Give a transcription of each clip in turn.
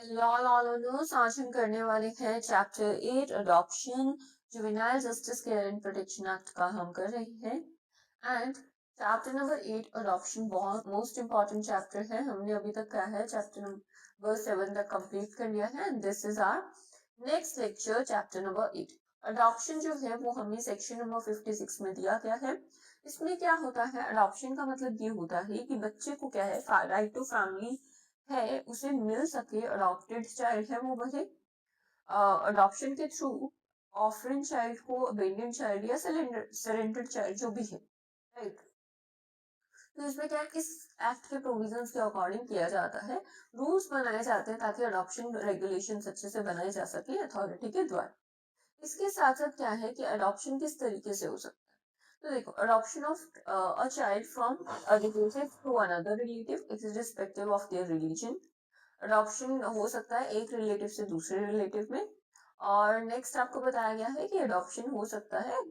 Law आज हम करने वाले हैं chapter 8 adoption juvenile justice care and protection act का हम कर रहे हैं एंड चैप्टर नंबर 8 अडॉप्शन बहुत मोस्ट इंपॉर्टेंट चैप्टर है। हमने अभी तक क्या है चैप्टर नंबर 7 तक कंप्लीट कर लिया है and this is our next lecture chapter number 8। Adoption जो है वो हमें सेक्शन नंबर 56 में दिया गया है। इसमें क्या होता है, अडॉप्शन का मतलब ये होता है कि बच्चे को क्या है राइट टू फैमिली है उसे मिल सके। अडॉप्टेड चाइल्ड है वो भले अडॉप्शन के थ्रू ऑफरिन चाइल्ड को अबेंडेंड चाइल्ड या सरेंडर्ड चाइल्ड जो भी है, राइट। तो इसमें क्या है, इस एक्ट के प्रोविजंस के अकॉर्डिंग किया जाता है, रूल्स बनाए जाते हैं ताकि अडॉप्शन रेगुलेशन अच्छे से बनाए जा सके अथॉरिटी के द्वारा। इसके साथ साथ क्या है कि अडॉप्शन किस तरीके से हो सकता है। तो देखो, adoption of a child from a relative to another relative irrespective of their religion. Adoption हो सकता है एक रिलेटिव से दूसरे रिलेटिव में। और नेक्स्ट आपको बताया गया है कि अडॉप्शन हो सकता है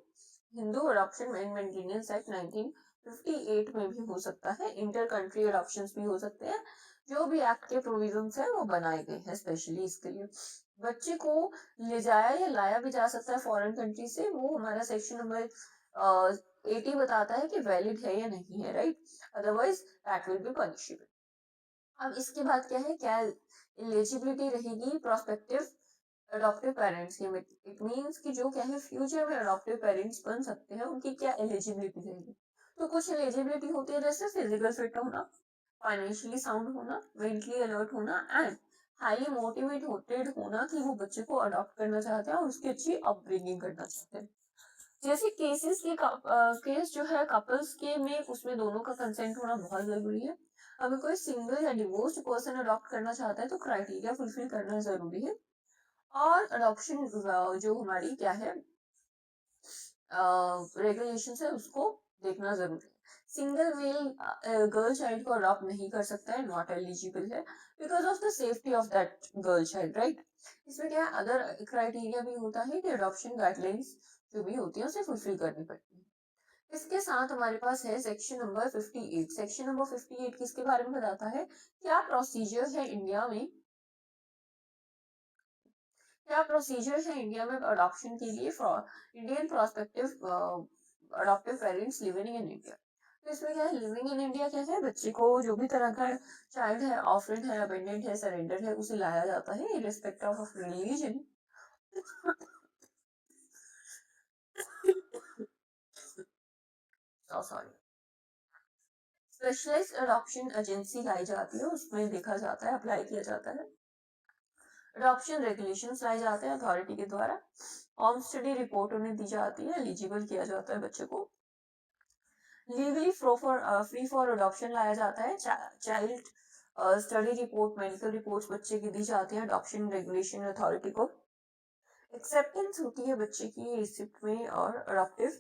Hindu adoption and maintenance act 1958 में भी हो सकता है। इंटर कंट्री अडॉप्शन भी हो सकते हैं। जो भी एक्ट के प्रोविजंस है वो बनाए गए हैं स्पेशली इसके लिए। बच्चे को ले जाया या लाया भी जा सकता है फॉरेन कंट्री से, वो हमारा सेक्शन नंबर 80 बताता है कि वैलिड है या नहीं है, right. Otherwise that will be punishable. अब इसके बाद क्या है, क्या एलिजिबिलिटी रहेगी प्रोस्पेक्टिव अडॉप्टिव पेरेंट्स की। इट मींस कि जो क्या है फ्यूचर में अडॉप्टिव पेरेंट्स बन सकते हैं उनकी क्या एलिजिबिलिटी रहेगी। तो कुछ एलिजिबिलिटी होती है जैसे फिजिकल फिट होना, फाइनेंशियली साउंड होना, मेंटली अलर्ट होना एंड हाईली मोटिवेटेड होना कि वो बच्चे को अडॉप्ट करना चाहते हैं और उसकी अच्छी अपब्रिंगिंग करना चाहते हैं। जैसे केसेस के केस जो है कपल्स के में, उसमें दोनों का कंसेंट होना बहुत जरूरी है। अगर कोई सिंगल या डिवोर्स्ड पर्सन अडॉप्ट करना चाहता है तो क्राइटेरिया फुलफिल करना जरूरी है। और अडॉप्शन जो हमारी क्या है रेगुलेशन है उसको देखना जरूरी है। सिंगल मेल गर्ल चाइल्ड को अडॉप्ट नहीं कर सकता है, नॉट एलिजिबल है because of the safety of that girl child, right. इसमें क्या है अदर क्राइटेरिया भी होता है कि अडॉप्शन गाइडलाइंस जो भी होती है उसे फुलफिल करनी पड़ती है। इसके साथ हमारे पास है सेक्शन नंबर 58। सेक्शन नंबर 58 किसके बारे में बताता है, क्या प्रोसीजर है इंडिया में, क्या प्रोसीजर है इंडिया में अडॉप्शन के लिए for Indian prospective adoptive parents living in India. तो इसमें क्या है, लिविंग इन इंडिया क्या है, बच्चे को जो भी तरह का चाइल्ड है, ऑफरेंट है, अबेंडेंट है, सरेंडर है, उसे लाया जाता है irrespective of religion. Sorry, specialised adoption agency लाई जाती है, उसमें देखा जाता है, अप्लाई किया जाता है। अडॉप्शन रेगुलेशंस लाए जाते हैं अथॉरिटी के द्वारा। होम स्टडी रिपोर्ट उन्हें दी जाती है, एलिजिबल किया जाता है बच्चे को। लीगली फ्री फॉर अडॉप्शन लाया जाता है। Child study report, medical reports बच्चे की दी जाती है अडॉप्शन रेगुलेशन अथॉरिटी को। एक्सेप्टेंस होती है बच्चे की रिसिप्ट में और अडॉप्टिव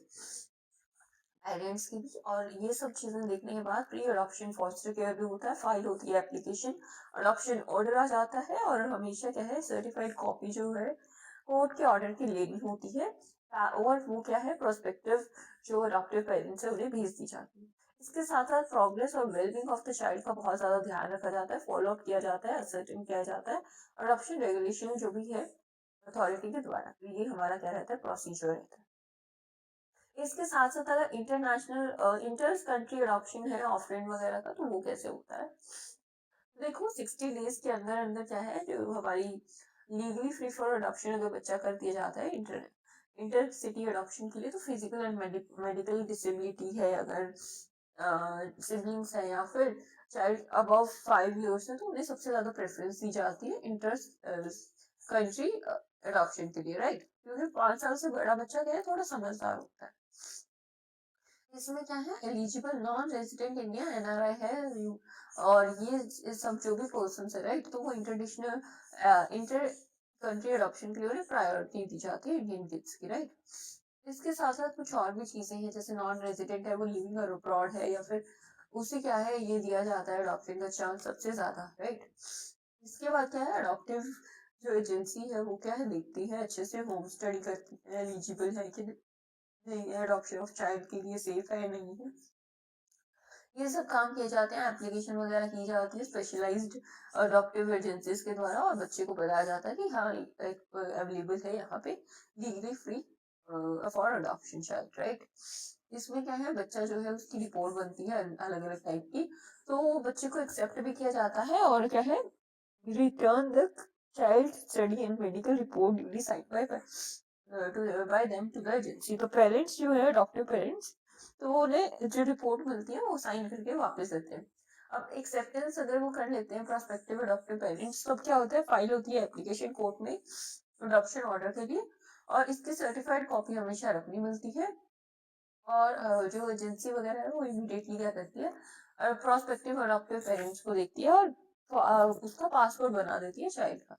पेरेंट्स की भी। और ये सब चीजें देखने के बाद प्री अडॉप्शन फॉस्टर केयर भी होता है, फाइल होती है एप्लीकेशन, अडॉप्शन ऑर्डर आ जाता है और हमेशा क्या है सर्टिफाइड कॉपी जो है कोर्ट के ऑर्डर की लेनी होती है और वो क्या है प्रोस्पेक्टिव जो अडॉप्टिव पेरेंट्स है उन्हें भेज दी जाती है। इसके साथ साथ प्रोग्रेस और वेलबींग ऑफ द चाइल्ड का बहुत ज्यादा ध्यान रखा जाता है, फॉलो अप किया जाता है, असर्टेन किया जाता है अडॉप्शन रेगुलेशन जो भी है अथॉरिटी के द्वारा। तो ये हमारा क्या रहता है प्रोसीजर रहता है। इसके साथ साथ अगर इंटरनेशनल इंटर कंट्री अडॉप्शन है ऑफलाइन वगैरह का, तो वो कैसे होता है, देखो 60 डेज के अंदर अंदर क्या है जो हमारी लीगली फ्री फॉर अडॉप्शन अगर बच्चा कर दिया जाता है इंटर सिटी अडॉप्शन के लिए, तो फिजिकल एंड मेडिकल डिसेबिलिटी है, अगर सिबलिंग्स है या फिर चाइल्ड अबव 5 years है, तो उन्हें सबसे ज्यादा प्रेफरेंस दी जाती है इंटर कंट्री अडॉप्शन के लिए, राइट। क्योंकि 5 साल से बड़ा बच्चा क्या है थोड़ा समझदार होता है। इसमें क्या है eligible non resident India NRI है और ये सब जो भी पर्सन है, राइट, तो वो इंटरनेशनल इंटर कंट्री अडॉप्शन के लिए उन्हें प्रायोरिटी दी जाती है इंडियन किड्स की, राइट। इसके साथ साथ कुछ और भी चीजें हैं, जैसे नॉन रेजिडेंट है वो लिविंग अब्रॉड है या फिर उसे क्या है ये दिया जाता है अडॉप्शन का चांस सबसे ज्यादा, राइट। इसके बाद क्या है अडॉप्टिव जो एजेंसी है वो क्या है देखती है अच्छे से, होम स्टडी करती है एलिजिबल है कि नहीं है, अडॉप्शन ऑफ चाइल्ड के लिए सेफ है या नहीं है। ये सब काम किए जाते हैं, एप्लीकेशन वगैरह की जाती है स्पेशलाइज्ड अडॉप्टिव एजेंसीज के द्वारा, और बच्चे को बताया जाता है कि हाँ एक अवेलेबल है यहाँ पे legally free for adoption child, right. इसमें क्या है, बच्चा जो है उसकी रिपोर्ट बनती है अलग अलग टाइप की, तो बच्चे को एक्सेप्ट भी किया जाता है, और क्या है, return the child study and medical report duly signed by them to the agency। तो पेरेंट्स जो है डॉक्टर पेरेंट्स, तो उन्हें जो रिपोर्ट मिलती है वो साइन करके वापस देते हैं। अब एक्सेप्टेंस अगर वो कर लेते हैं प्रोस्पेक्टिव अडॉप्टिव पेरेंट्स, तब क्या होता है, फाइल होती है एप्लीकेशन कोर्ट में अडॉप्शन ऑर्डर के लिए, और इसकी सर्टिफाइड कॉपी हमेशा रखनी मिलती है। और जो एजेंसी वगैरह है वो इमीडिएटली क्या करती है, प्रोस्पेक्टिव अडॉप्टिव पेरेंट्स को देखती है और उसका पासपोर्ट बना देती है चाइल्ड का।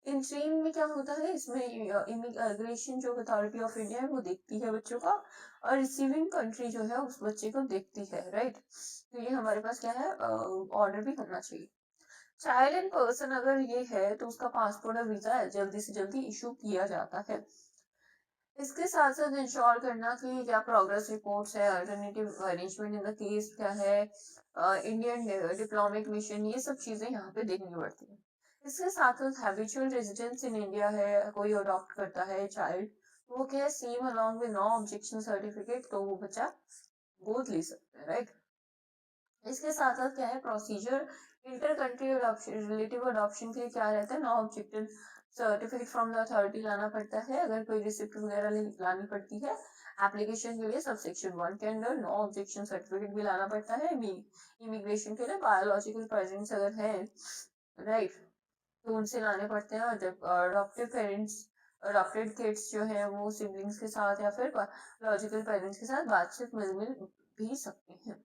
इन ट्रेन में क्या होता है, इसमें इमिग्रेशन जो अथॉरिटी ऑफ इंडिया है वो देखती है बच्चों का, और रिसीविंग कंट्री जो है उस बच्चे को देखती है, राइट। तो ये हमारे पास क्या है, ऑर्डर भी होना चाहिए। चाइल्ड इन पर्सन अगर ये है तो उसका पासपोर्ट और वीजा जल्दी से जल्दी इशू किया जाता है। इसके साथ साथ इंश्योर करना कि क्या प्रोग्रेस रिपोर्ट्स है, alternative arrangement in the case क्या है, इंडियन डिप्लोमेटिक मिशन, ये सब चीजें यहाँ पे देखनी पड़ती है। इसके साथ साथ हैबिचुअल रेजिडेंस इन इंडिया है, कोई अडॉप्ट करता है चाइल्ड, तो वो क्या है, same along with no objection certificate, तो वो बच्चा गोद ले सकता है, राइट। इसके साथ साथ क्या है procedure, inter country adoption, relative adoption के लिए क्या रहता है, no objective certificate from the authority लाना पड़ता है, अगर कोई रिसिप्ट वगैरह लानी पड़ती है एप्लीकेशन के लिए सब सेक्शन 1 के अंडर, नो ऑब्जेक्शन सर्टिफिकेट भी लाना पड़ता है इमिग्रेशन के लिए, बायोलॉजिकल प्रेजेंस अगर है, राइट, तो उनसे लाने पड़ते हैं। और जब अडॉप्टिव पेरेंट्स, अडॉप्टेड किड्स जो है वो सिबलिंग्स के साथ या फिर लॉजिकल पेरेंट्स के साथ बातचीत मिल भी सकते हैं।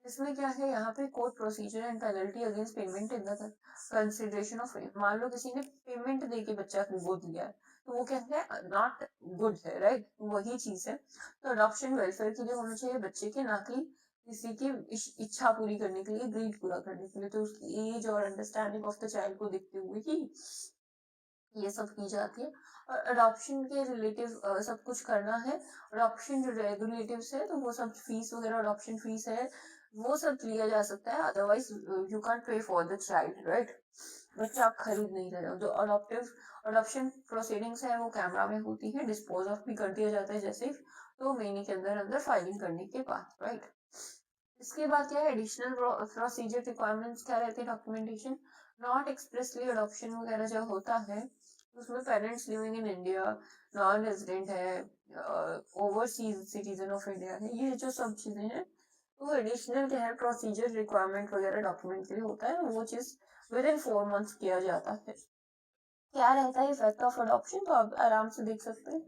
इसमें क्या है, यहाँ पे court procedure and penalty against payment in the consideration of, मान लो किसी ने पेमेंट दे के बच्चा को गोद लिया है, तो वो क्या है, नॉट गुड है, राइट, वही चीज है। तो अडॉप्शन वेलफेयर के लिए होना चाहिए बच्चे के, ना कि किसी की इच्छा पूरी करने के लिए, ग्रीड पूरा करने के लिए। तो उसकी एज और अंडरस्टैंडिंग ऑफ द चाइल्ड को देखते हुए ही ये सब की जाती है। और अडॉप्शन के रिलेटिव सब कुछ करना है। अडॉप्शन जो रेगुलेटिव्स है, तो वो सब फीस वगैरह, अडॉप्शन फीस है, वो सब लिया जा सकता है, otherwise you can pay for the child, right. बच्चा आप खरीद नहीं रहे हो। जो अडॉप्टिव अडॉप्शन प्रोसीडिंग्स है वो कैमरा में होती है, डिस्पोज ऑफ भी कर दिया जाता है जैसे 2 महीने के अंदर अंदर फाइलिंग करने के बाद, राइट। इसके बाद क्या है, एडिशनल प्रोसीजर रिक्वायरमेंट्स क्या रहते हैं, डॉक्यूमेंटेशन, नॉट एक्सप्रेसली अडॉप्शन वगैरह जो होता है उसमें parents living in India, non resident है, ओवरसीज सिटीजन ऑफ इंडिया है, ये जो सब चीजें हैं, तो एडिशनल क्या है प्रोसीजर रिक्वायरमेंट वगैरह डॉक्यूमेंट के लिए होता है, वो चीज विद इन 4 मंथ्स किया जाता है। क्या रहता है इफेक्ट ऑफ अडॉप्शन, तो आप आराम से देख सकते हैं।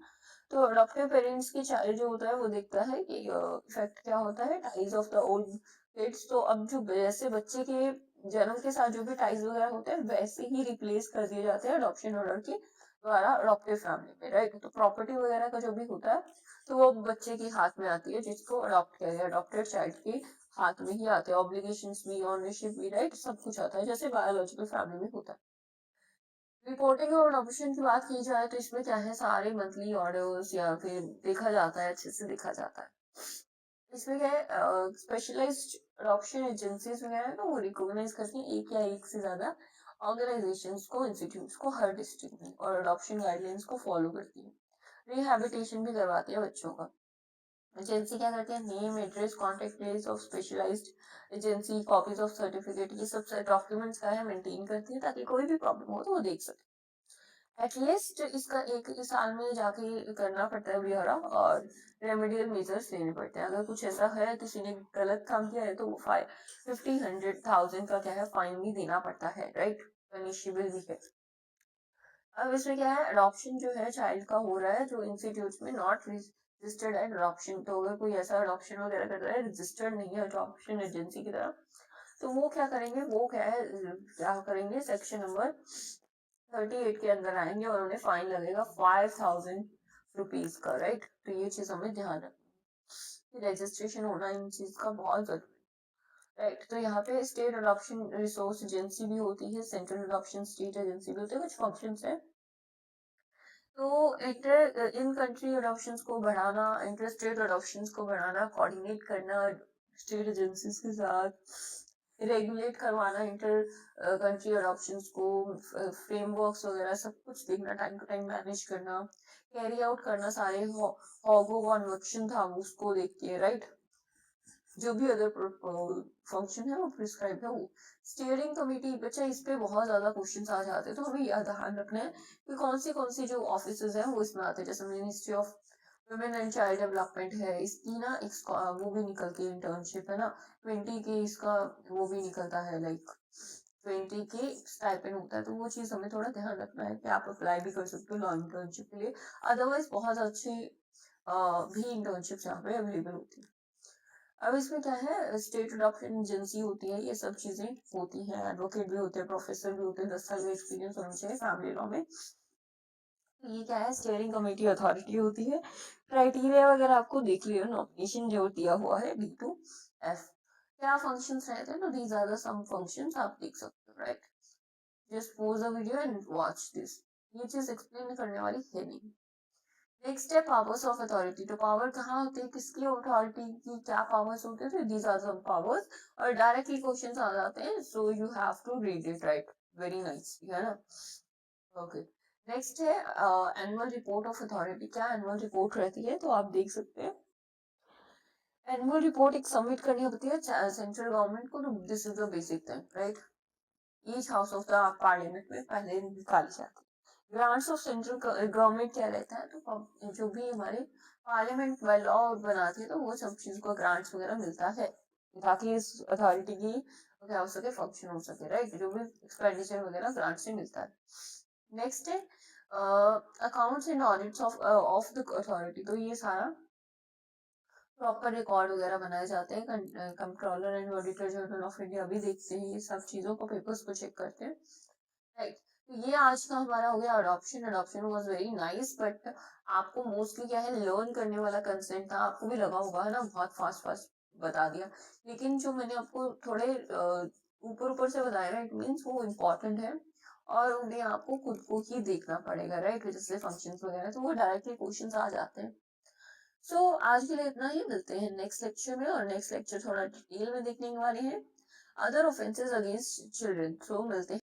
तो अडॉप्टिव पेरेंट्स की चाइल्ड जो होता है वो देखता है कि इफेक्ट क्या होता है, ties of the old kids, तो अब जो जैसे बच्चे के जन्म के साथ जो भी टाइज वगैरह होते हैं वैसे ही रिप्लेस कर दिए जाते हैं अडॉप्शन ऑर्डर के द्वारा अडॉप्टिव फैमिली में, राइट। तो प्रॉपर्टी वगैरह का जो भी होता है तो वो बच्चे के हाथ में आती है, जिसको अडॉप्ट किया गया अडॉप्टेड चाइल्ड के हाथ में ही आते हैं, ऑब्लिगेशंस भी, ऑनरशिप भी, राइट, सब कुछ आता है जैसे बायोलॉजिकल फैमिली में होता है। रिपोर्टिंग और ऑडिशन की बात की जाए तो इसमें क्या है, सारे मंथली ऑर्डर्स या फिर देखा जाता है, अच्छे से देखा जाता है। इसमें क्या है, स्पेशलाइज्ड अडॉप्शन एजेंसीज वगैरह ना वो रिकॉग्नाइज करती हैं एक या एक से ज्यादा ऑर्गेनाइजेशंस को, इंस्टीट्यूट्स को हर डिस्ट्रिक्ट में, और अडॉप्शन गाइडलाइंस को फॉलो करती है। रिहैबिलिटेशन भी करवाती है बच्चों का। एजेंसी क्या करती है, name, address, contact place of specialised agency, copies of certificate, ये सब डॉक्यूमेंट्स का है मेंटेन करती है, ताकि कोई भी प्रॉब्लम हो तो वो देख सके। एटलीस्ट इसका एक साल में जाके करना पड़ता है ब्यौरा, और रेमेडियल मेजर्स लेने पड़ते हैं। अगर कुछ ऐसा है किसी ने गलत काम किया है तो 50, 100, 1000 का क्या है फाइन भी देना पड़ता है, राइट, पनिशेबल भी है। अब इसमें क्या है, अडॉप्शन जो है चाइल्ड का हो रहा है जो इंस्टीट्यूट में नॉट रजिस्टर्ड है अडॉप्शन, तो अगर कोई ऐसा अडॉप्शन वगैरह कर रहा है रजिस्टर्ड नहीं है अडॉप्शन एजेंसी की तरफ, तो वो क्या करेंगे, वो क्या करेंगे, सेक्शन नंबर 38 के अंदर आएंगे और उन्हें फाइन लगेगा 5000 रुपीज का, राइट। तो ये चीज हमें ध्यान रखना, रजिस्ट्रेशन होना इन चीज का बहुत जरूरी, राइट। तो यहाँ पे स्टेट अडॉप्शन रिसोर्स एजेंसी भी होती है, सेंट्रल अडॉप्शन स्टेट एजेंसी भी होती है, कुछ फंक्शंस है। तो इन कंट्री अडॉप्शंस को बढ़ाना, इंटर स्टेट अडॉप्शंस को बढ़ाना, कोऑर्डिनेट करना, स्टेट एजेंसीज के साथ रेगुलेट करवाना इंटर कंट्री अडॉप्शन को, फ्रेमवर्क्स वगैरह सब कुछ देखना, टाइम टू टाइम मैनेज करना, कैरी आउट करना सारे हॉगो कन्वेक्शन था उसको देख के, राइट। जो भी अदर फंक्शन है वो प्रिस्क्राइब है वो। स्टीयरिंग कमेटी, बच्चा इस पे बहुत ज्यादा क्वेश्चन आ जाते हैं, तो हमें यह ध्यान रखना है कि कौन सी जो ऑफिस है वो इसमें आते हैं। जैसे ministry of women and child development है, इसकी ना वो भी निकलती है इंटर्नशिप, है ना। 20 के इसका वो भी निकलता है, लाइक 20 के स्टाइपेंड होता है, तो वो चीज हमें थोड़ा ध्यान रखना है कि आप अप्लाई भी कर सकते हो लॉ इंटर्नशिप के लिए। अदरवाइज बहुत अच्छी भी इंटर्नशिप यहाँ पे अवेलेबल होती है। अब इसमें क्या है, स्टेट अडॉप्शन एजेंसी होती है, ये सब चीजें होती हैं, एडवोकेट भी होते हैं, प्रोफेसर भी होते हैं, 10 साल का एक्सपीरियंस होना चाहिए फैमिली लॉ में। ये क्या है, स्टीयरिंग कमेटी अथॉरिटी होती है। क्राइटेरिया वगैरह आपको देख लियो, नॉमिनेशन जो दिया हुआ है D2F, क्या फंक्शंस रहते हैं, तो these are the some functions आप देख सकते हो, right. Just pause the video and watch this, ये चीज एक्सप्लेन करने वाली है नहीं। नेक्स्ट है पावर्स ऑफ अथॉरिटी, तो पावर कहाँ होती है, किसकी अथॉरिटी की क्या पावर्स होते हैं, दीज आर सम पावर्स, और डायरेक्टली क्वेश्चंस आ जाते हैं, so you have to read it, right, very nice, है ना। ओके, नेक्स्ट है एनुअल रिपोर्ट ऑफ अथॉरिटी, क्या एनुअल रिपोर्ट रहती है, तो आप देख सकते हैं एनुअल रिपोर्ट एक सबमिट करनी होती है सेंट्रल गवर्नमेंट को, तो this is the basic thing, right. Each house of the parliament में पहले निकाली जाती है। ग्रांट्स ऑफ सेंट्रल गवर्नमेंट क्या रहता है, तो जो भी हमारे पार्लियामेंट बाय लॉ बनाती है, तो वो सब चीज को ग्रांट्स वगैरह मिलता है, ताकि इस अथॉरिटी की क्या हो सके, फंक्शन हो सके, राइट। जो भी एक्सपेंडिचर वगैरह ग्रांट से मिलता है। नेक्स्ट है accounts and audits of the authority, तो ये सारा प्रॉपर रिकॉर्ड वगैरह बनाए जाते हैं, controller and auditor general of India भी देखते हैं ये सब चीजों को, पेपर्स को चेक करते हैं, राइट। तो ये आज का हमारा हो गया adoption. Adoption was very nice, but आपको मोस्टली क्या है, लर्न करने वाला कंसेंट था, आपको भी लगा होगा, है ना, बहुत फास्ट फास्ट बता दिया, लेकिन जो मैंने आपको थोड़े ऊपर ऊपर से बताया ना, इट मीन्स वो इम्पोर्टेंट है, और उन्हें आपको खुद को ही देखना पड़ेगा, राइट। जैसे फंक्शंस वगैरह, तो वो डायरेक्टली क्वेश्चंस आ जाते हैं। सो आज के लिए इतना ही, मिलते हैं नेक्स्ट लेक्चर में, और नेक्स्ट लेक्चर थोड़ा डिटेल में देखने वाले हैं, अदर ऑफेंसेस अगेंस्ट चिल्ड्रन, सो मिलते हैं।